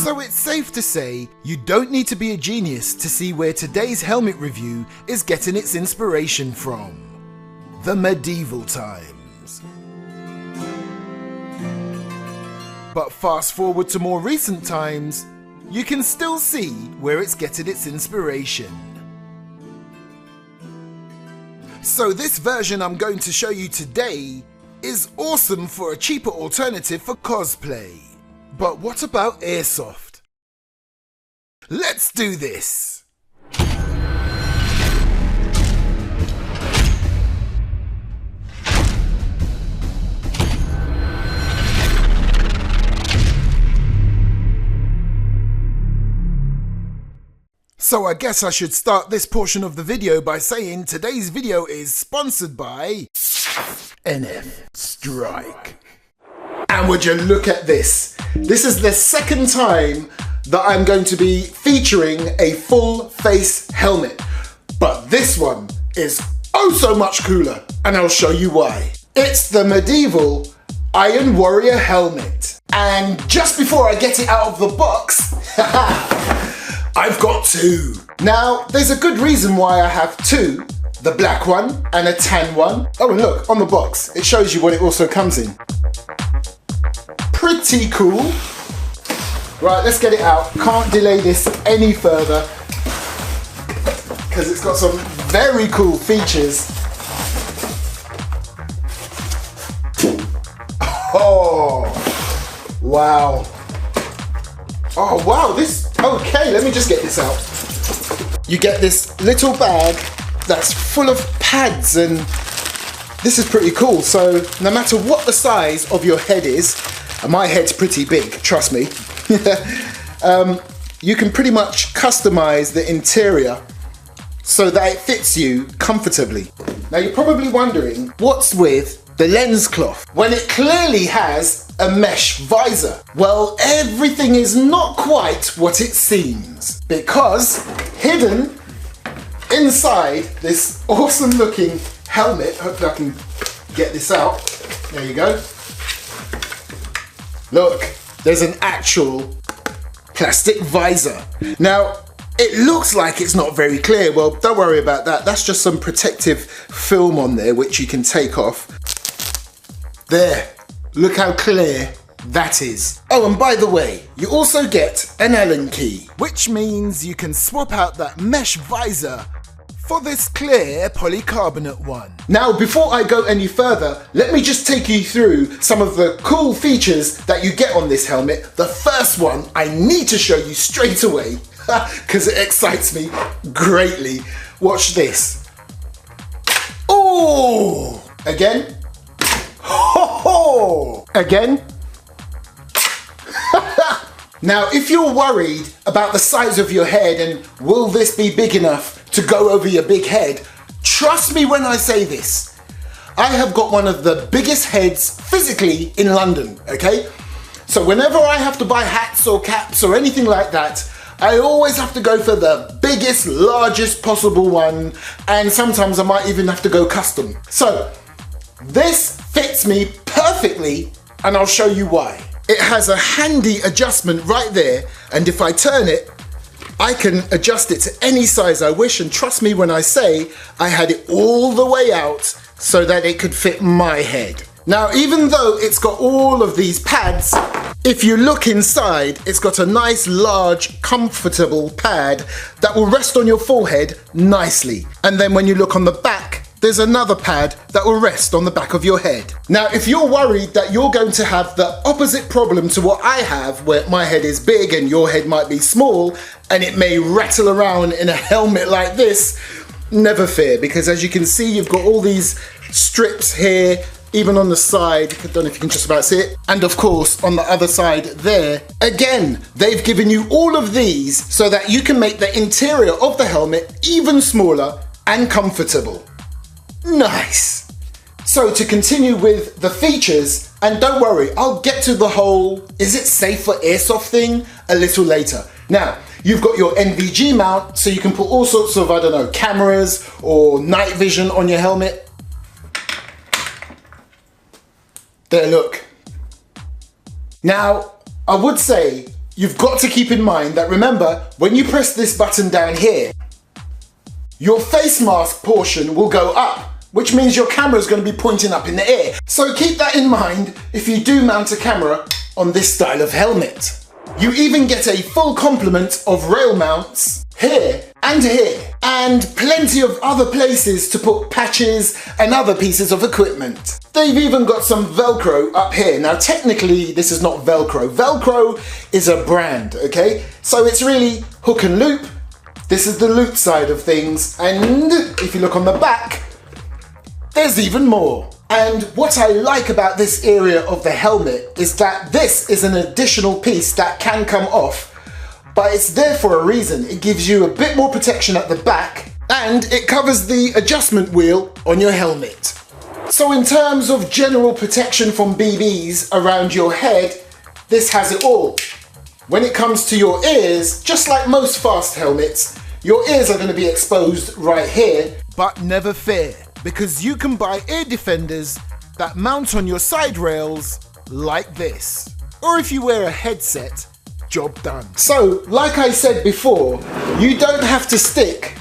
So it's safe to say you don't need to be a genius to see where today's helmet review is getting its inspiration from. The medieval times. But fast forward to more recent times, you can still see where it's getting its inspiration. So this version I'm going to show you today is awesome for a cheaper alternative for cosplay. But what about Airsoft? Let's do this! So I guess I should start this portion of the video by saying today's video is sponsored by NFSTRIKE. And would you look at this? This is the second time that I'm going to be featuring a full face helmet. But this one is oh so much cooler, and I'll show you why. It's the medieval Iron Warrior helmet. And just before I get it out of the box, I've got two. Now, there's a good reason why I have two. The black one and a tan one. Oh, and look, on the box, it shows you what it also comes in. Pretty cool. Right, let's get it out. Can't delay this any further because it's got some very cool features. Oh, wow. Oh, wow, this, okay, let me just get this out. You get this little bag that's full of pads, and this is pretty cool. So no matter what the size of your head is, and my head's pretty big, trust me, you can pretty much customize the interior so that it fits you comfortably. Now you're probably wondering, what's with the lens cloth when it clearly has a mesh visor? Well, everything is not quite what it seems, because hidden inside this awesome looking helmet, hopefully I can get this out, there you go. Look, there's an actual plastic visor. Now, it looks like it's not very clear. Well, don't worry about that. That's just some protective film on there which you can take off. There, look how clear that is. Oh, and by the way, you also get an Allen key, which means you can swap out that mesh visor for this clear polycarbonate one. Now, before I go any further, let me just take you through some of the cool features that you get on this helmet. The first one I need to show you straight away because it excites me greatly. Watch this. Oh, again. Ho ho! Again. Now, if you're worried about the size of your head and will this be big enough to go over your big head, trust me when I say this. I have got one of the biggest heads physically in London, okay? So whenever I have to buy hats or caps or anything like that, I always have to go for the biggest, largest possible one, and sometimes I might even have to go custom. So this fits me perfectly, and I'll show you why. It has a handy adjustment right there, and if I turn it, I can adjust it to any size I wish, and trust me when I say I had it all the way out so that it could fit my head. Now, even though it's got all of these pads, if you look inside, it's got a nice, large, comfortable pad that will rest on your forehead nicely. And then when you look on the back, there's another pad that will rest on the back of your head. Now, if you're worried that you're going to have the opposite problem to what I have, where my head is big and your head might be small, and it may rattle around in a helmet like this, never fear, because as you can see, you've got all these strips here, even on the side, I don't know if you can just about see it, and of course on the other side there. Again, they've given you all of these so that you can make the interior of the helmet even smaller and comfortable. Nice. So to continue with the features, and don't worry, I'll get to the whole is it safe for airsoft thing a little later. Now, you've got your NVG mount, so you can put all sorts of, I don't know, cameras or night vision on your helmet. There, look. Now, I would say you've got to keep in mind that, remember, when you press this button down here, your face mask portion will go up, which means your camera is going to be pointing up in the air. So keep that in mind if you do mount a camera on this style of helmet. You even get a full complement of rail mounts here, and plenty of other places to put patches and other pieces of equipment. They've even got some Velcro up here. Now technically this is not Velcro. Velcro is a brand, okay? So it's really hook and loop. This is the loop side of things, and if you look on the back, there's even more. And what I like about this area of the helmet is that this is an additional piece that can come off, but it's there for a reason. It gives you a bit more protection at the back, and it covers the adjustment wheel on your helmet. So in terms of general protection from BBs around your head, this has it all. When it comes to your ears, just like most fast helmets, your ears are going to be exposed right here. But never fear, because you can buy ear defenders that mount on your side rails like this. Or if you wear a headset, job done. So, like I said before, you don't have to stick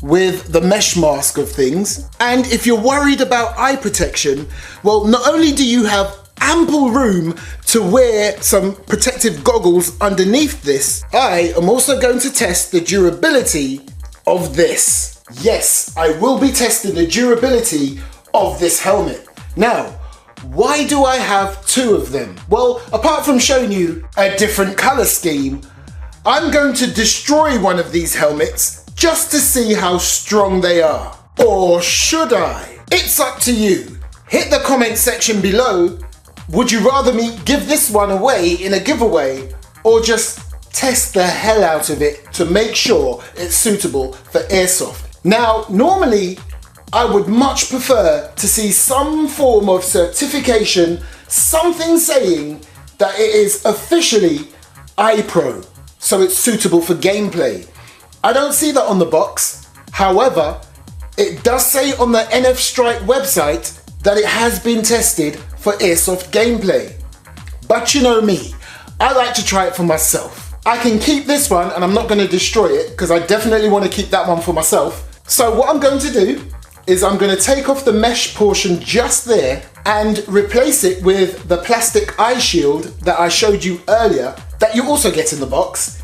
with the mesh mask of things. And if you're worried about eye protection, well, not only do you have ample room to wear some protective goggles underneath this, I am also going to test the durability of this. Yes, I will be testing the durability of this helmet. Now, why do I have two of them? Well, apart from showing you a different color scheme, I'm going to destroy one of these helmets just to see how strong they are. Or should I? It's up to you. Hit the comment section below. Would you rather me give this one away in a giveaway, or just test the hell out of it to make sure it's suitable for airsoft? Now, normally, I would much prefer to see some form of certification, something saying that it is officially iPro, so it's suitable for gameplay. I don't see that on the box. However, it does say on the NFSTRIKE website that it has been tested for airsoft gameplay. But you know me, I like to try it for myself. I can keep this one and I'm not going to destroy it because I definitely want to keep that one for myself. So what I'm going to do is I'm going to take off the mesh portion just there and replace it with the plastic eye shield that I showed you earlier that you also get in the box.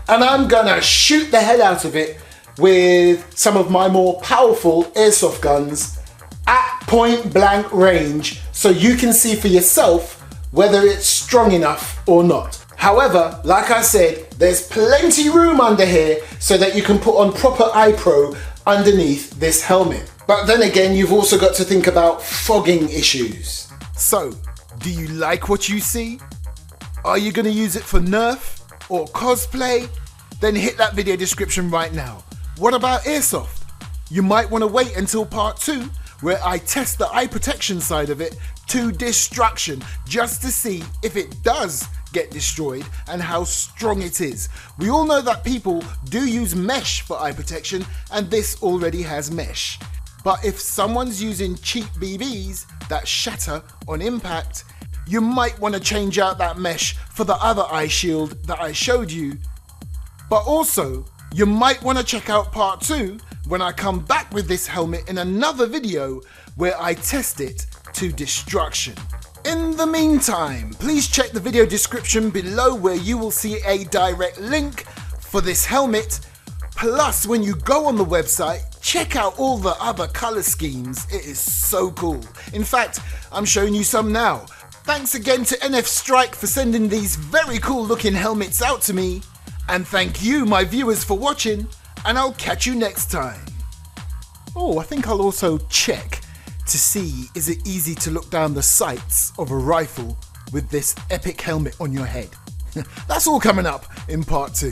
And I'm going to shoot the hell out of it with some of my more powerful airsoft guns at point blank range so you can see for yourself whether it's strong enough or not. However, like I said, there's plenty room under here so that you can put on proper iPro underneath this helmet. But then again, you've also got to think about fogging issues. So, do you like what you see? Are you going to use it for Nerf or cosplay? Then hit that video description right now. What about airsoft? You might want to wait until part 2, where I test the eye protection side of it to destruction, just to see if it does get destroyed and how strong it is. We all know that people do use mesh for eye protection, and this already has mesh. But if someone's using cheap BBs that shatter on impact, you might want to change out that mesh for the other eye shield that I showed you. But also, you might want to check out part 2 when I come back with this helmet in another video where I test it to destruction. In the meantime, please check the video description below where you will see a direct link for this helmet. Plus, when you go on the website, check out all the other color schemes. It is so cool. In fact, I'm showing you some now. Thanks again to NFSTRIKE for sending these very cool looking helmets out to me. And thank you, my viewers, for watching, and I'll catch you next time. Oh, I think I'll also check to see, is it easy to look down the sights of a rifle with this epic helmet on your head? That's all coming up in part 2.